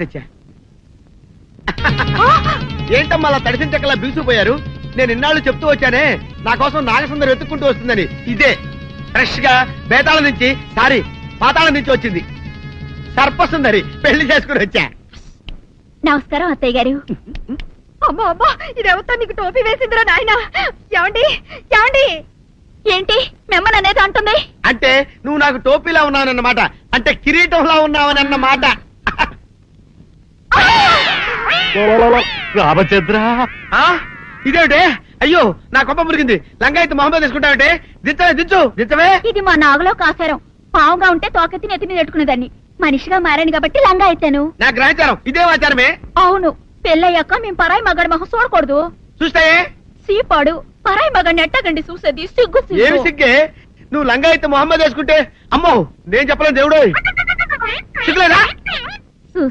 తెచ్చా. ఏంటమ్మా అలా తడిసిన చెక్కలా బిగుసిపోయారు? నేను ఇన్నాళ్ళు చెప్తూ వచ్చానే నా కోసం నాగసుందరం వెతుక్కుంటూ వస్తుందని. ఇదే ఫ్రెష్ గా బేతాళం నుంచి పాతాళం నుంచి వచ్చింది సర్పసుందరి. పెళ్లి చేసుకుని వచ్చా. నమస్కారం అత్తయ్య గారు. అమ్మా అమ్మా, ఇదేవతా నీకు టోపీ వేసిందిరా నాయన. ఏమండి ఏమండి, ఏంటి మిమ్మల్ని అనేది అంటుంది? అంటే నువ్వు నాకు టోపీలా ఉన్నావన్నమాట, అంటే కిరీటంలా ఉన్నావనన్నమాట. రామచంద్ర, ఇదేమిటే? అయ్యో నా కొప్ప మురిగింది. లంగా అయితే మొహమ్మద్ తీసుకుంటావంటే దించవే. ఇది మా నాగులో కాసారం. పావుగా ఉంటే తోకెత్తి నెత్తి మీద పెట్టుకునేదాన్ని. మనిషిగా మారాను కాబట్టి లంగా అయితాను. నా గ్రహచారం ఇదే ఆచారమే. అవును, పెళ్ళయ్యాక మేము పరాయి మగాడి మొహం చూడకూడదు. చూస్తాయే సీపాడు పరాయి మగాడిని ఎట్టగండి చూసేది. సిగ్గు ఏమి సిగ్గే? నువ్వు లంగా అయితే మొహమ్మద్ వేసుకుంటే అమ్మో నేను చెప్పలేను దేవుడు. సిగ్గులేదా?